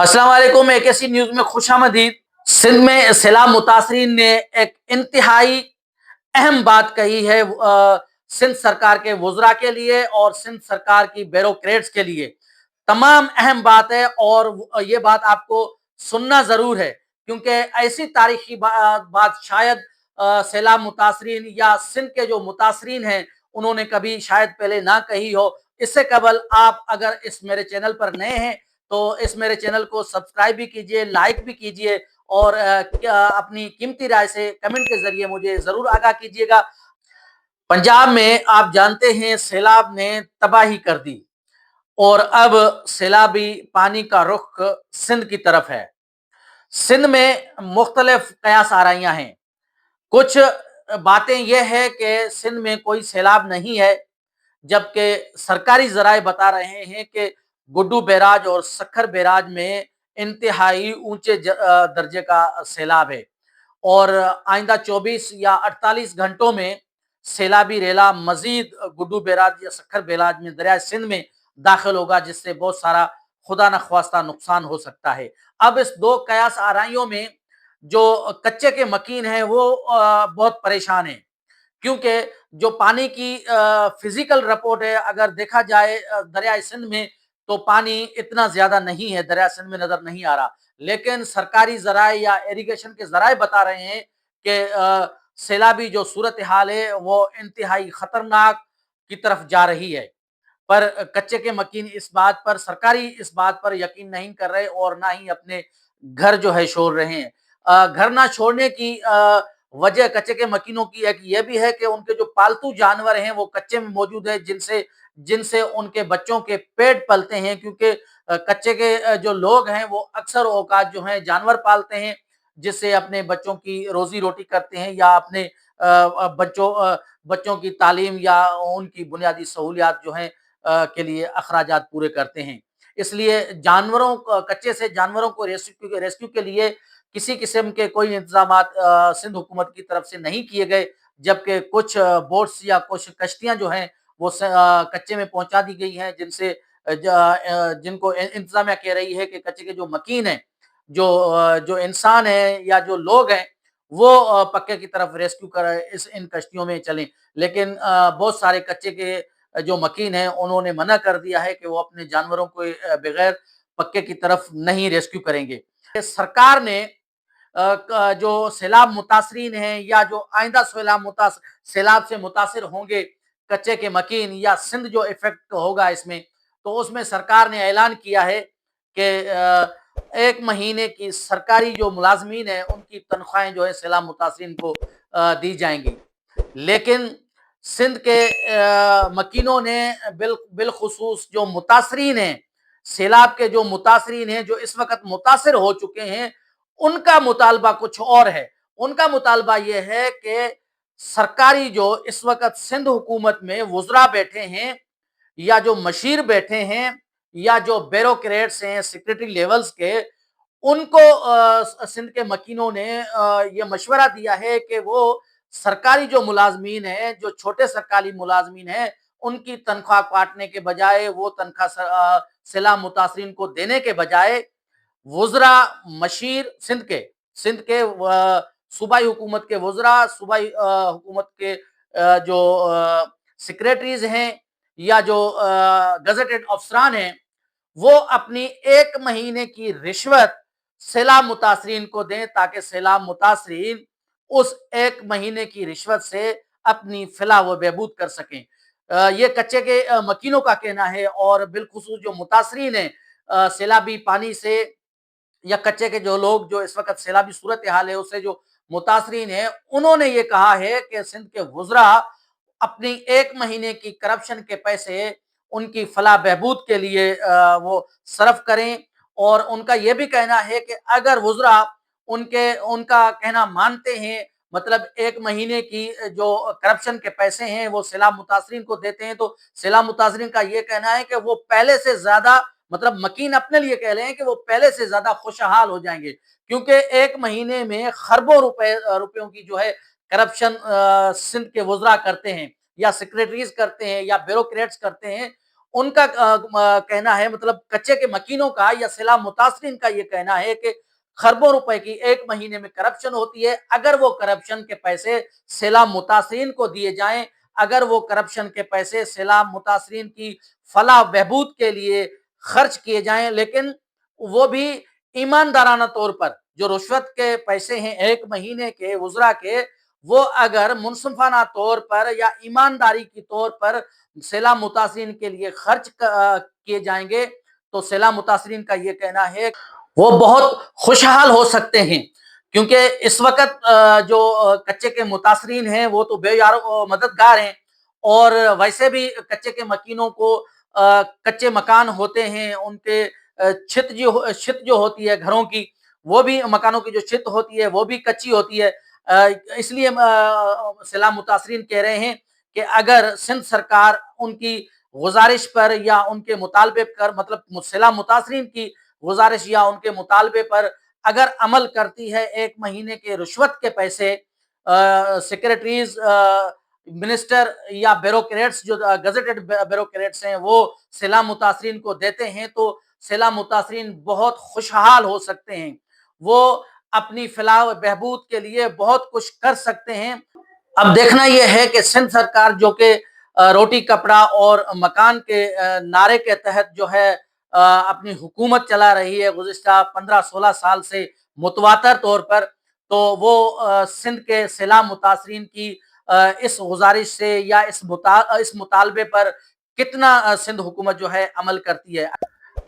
अस्सलाम वालेकुम। एक ऐसी न्यूज में खुश आमदीद। सिंध में सैलाब मुतासरीन ने एक इंतहाई अहम बात कही है सिंध सरकार के वुज़रा के लिए और सिंध सरकार की ब्यूरोक्रेट्स के लिए। तमाम अहम बात है और ये बात आपको सुनना जरूर है, क्योंकि ऐसी तारीखी बात शायद सैलाब मुतासरीन या सिंध के जो मुतासरीन हैं उन्होंने कभी शायद पहले ना कही हो। इससे कबल आप अगर इस मेरे चैनल पर नए हैं तो इस मेरे चैनल को सब्सक्राइब भी कीजिए, लाइक भी कीजिए और अपनी कीमती राय से कमेंट के जरिए मुझे जरूर आगाह कीजिएगा। पंजाब में आप जानते हैं सैलाब ने तबाही कर दी और अब सैलाबी पानी का रुख सिंध की तरफ है। सिंध में मुख्तलिफ कयास आराइयां हैं। कुछ बातें यह है कि सिंध में कोई सैलाब नहीं है, जबकि सरकारी जराए बता रहे हैं कि गुड्डू बैराज और सखर बैराज में इंतहाई ऊंचे दर्जे का सैलाब है और आइंदा 24 या 48 घंटों में सैलाबी रेला मजीद गुड्डू बैराज या सखर बैराज में दरिया सिंध में दाखिल होगा, जिससे बहुत सारा खुदा न ख्वास्ता नुकसान हो सकता है। अब इस दो कयास आराइयों में जो कच्चे के मकीन हैं वो बहुत परेशान हैं, क्योंकि जो पानी की फिजिकल रिपोर्ट है, अगर देखा जाए दरिया सिंध में तो पानी इतना ज्यादा नहीं है, दरिया सिंध में नजर नहीं आ रहा। लेकिन सरकारी जराए या इरिगेशन के जराए बता रहे हैं कि सैलाबी जो सूरत हाल है वो इंतहाई खतरनाक की तरफ जा रही है। पर कच्चे के मकीन इस बात पर, सरकारी इस बात पर यकीन नहीं कर रहे और ना ही अपने घर जो है छोड़ रहे हैं। घर ना छोड़ने की वजह कच्चे के मकीनों की एक ये भी है कि उनके जो पालतू जानवर हैं वो कच्चे में मौजूद है, जिनसे जिनसे उनके बच्चों के पेट पलते हैं, क्योंकि कच्चे के जो लोग हैं वो अक्सर औकात जो हैं जानवर पालते हैं, जिससे अपने बच्चों की रोजी रोटी करते हैं या अपने बच्चों की तालीम या उनकी बुनियादी सहूलियात जो हैं के लिए अखराजात पूरे करते हैं। इसलिए कच्चे से जानवरों को रेस्क्यू के लिए किसी किस्म के कोई इंतजामात सिंध हुकूमत की तरफ से नहीं किए गए, जबकि कुछ बोट्स या कुछ कश्तियां जो हैं वो कच्चे में पहुंचा दी गई हैं, जिनको इंतजामिया कह रही है कि कच्चे के जो मकीन हैं, जो इंसान है या जो लोग हैं वो पक्के की तरफ रेस्क्यू कर इन कश्तियों में चलें। लेकिन बहुत सारे कच्चे के जो मकीन हैं उन्होंने मना कर दिया है कि वो अपने जानवरों को बगैर पक्के की तरफ नहीं रेस्क्यू करेंगे। सरकार ने जो सैलाब मुतासरीन हैं या जो आइंदा सैलाब से मुतासिर होंगे कच्चे के मकीन या सिंध जो इफेक्ट होगा इसमें, तो उसमें सरकार ने ऐलान किया है कि 1 महीने की सरकारी जो मुलाजमीन है उनकी तनख्वाहें जो है सैलाब मुतासरीन को दी जाएंगी। लेकिन सिंध के मकीनों ने बिलखुसूस जो मुतासरीन हैं, सैलाब के जो मुतासरीन हैं, जो इस वक्त मुतासिर हो चुके हैं, उनका मुतालबा कुछ और है। उनका मुतालबा यह है कि सरकारी जो इस वक्त सिंध हुकूमत में वुज़रा बैठे हैं या जो मशीर बैठे हैं या जो ब्यूरोक्रेट्स हैं सेक्रेटरी लेवल्स के, उनको सिंध के मकीनों ने ये मशवरा दिया है कि वो सरकारी जो मुलाजमीन है, जो छोटे सरकारी मुलाजमीन है, उनकी तनख्वाह काटने के बजाय वो तनख्वाह सैलाब मुतासरीन को देने के बजाय वुज़रा मशीर सिंध के सूबाई हुकूमत के वुज़रा, सूबाई हुकूमत के जो सेक्रेटरीज हैं या जो गजेटेड अफसरान हैं, वो अपनी 1 महीने की रिश्वत सैलाब मुतासरीन को दें, ताकि सैलाब मुतासरीन उस 1 महीने की रिश्वत से अपनी फलाह व बहबूद कर सकें। ये कच्चे के मकीनों का कहना है और बिलखुसूस जो मुतासरीन हैं सैलाबी पानी से या कच्चे के जो लोग जो इस वक्त सैलाबी सूरत हाल है उससे जो मुतासरीन है, उन्होंने ये कहा है कि सिंध के वुज़रा अपनी 1 महीने की करप्शन के पैसे उनकी फलाह बहबूद के लिए वो सर्फ करें। और उनका ये भी कहना है कि अगर वुज़रा उनका कहना मानते हैं, मतलब 1 महीने की जो करप्शन के पैसे हैं वो सैलाब मुतासरीन को देते हैं, तो सैलाब मुतासरीन का ये कहना है कि वो पहले से ज्यादा, मतलब मकीन अपने लिए कह रहे हैं कि वो पहले से ज्यादा खुशहाल हो जाएंगे, क्योंकि 1 महीने में खरबों रुपयों की जो है करप्शन सिंध के वुज़रा करते हैं या सेक्रेटरीज करते हैं या ब्यूरोक्रेट्स करते हैं। ان کا کہنا ہے، مطلب کچے کے مکینوں کا یا سیلاب متاثرین کا یہ کہنا ہے کہ خربوں روپے کی ایک مہینے میں کرپشن ہوتی ہے۔ اگر وہ کرپشن کے پیسے سیلاب متاثرین کو دیے جائیں، اگر وہ کرپشن کے پیسے سیلاب متاثرین کی فلاح بہبود کے لیے خرچ کیے جائیں، لیکن وہ بھی ایماندارانہ طور پر، جو رشوت کے پیسے ہیں ایک مہینے کے وزراء کے، وہ اگر منصفانہ طور پر یا ایمانداری کی طور پر سیلاب متاثرین کے لیے خرچ کیے جائیں گے تو سیلاب متاثرین کا یہ کہنا ہے وہ بہت خوشحال ہو سکتے ہیں، کیونکہ اس وقت جو کچے کے متاثرین ہیں وہ تو بے یار مددگار ہیں، اور ویسے بھی کچے کے مکینوں کو کچے مکان ہوتے ہیں، ان کے چھت جو ہوتی ہے گھروں کی، وہ بھی مکانوں کی جو چھت ہوتی ہے وہ بھی کچی ہوتی ہے۔ اس لیے سیلاب متاثرین کہہ رہے ہیں کہ اگر سندھ سرکار ان کی گزارش پر یا ان کے مطالبے پر، مطلب سیلاب متاثرین کی گزارش یا ان کے مطالبے پر اگر عمل کرتی ہے، ایک مہینے کے رشوت کے پیسے سیکریٹریز، منسٹر یا بیوروکریٹس، جو گزٹڈ بیوروکریٹس ہیں، وہ سیلاب متاثرین کو دیتے ہیں، تو سیلاب متاثرین بہت خوشحال ہو سکتے ہیں، وہ اپنی فلاح و بہبود کے لیے بہت کچھ کر سکتے ہیں۔ اب دیکھنا یہ ہے کہ سندھ سرکار جو کہ روٹی کپڑا اور مکان کے نعرے کے تحت جو ہے اپنی حکومت چلا رہی ہے گزشتہ 15-16 سال سے متواتر طور پر، تو وہ سندھ کے سیلاب متاثرین کی اس گزارش سے یا اس مطالبے پر کتنا سندھ حکومت جو ہے عمل کرتی ہے۔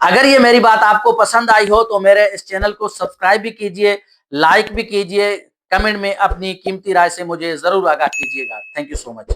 اگر یہ میری بات آپ کو پسند آئی ہو تو میرے اس چینل کو سبسکرائب بھی کیجئے، لائک بھی کیجئے، کمنٹ میں اپنی قیمتی رائے سے مجھے ضرور آگاہ کیجئے گا۔ Thank you so much.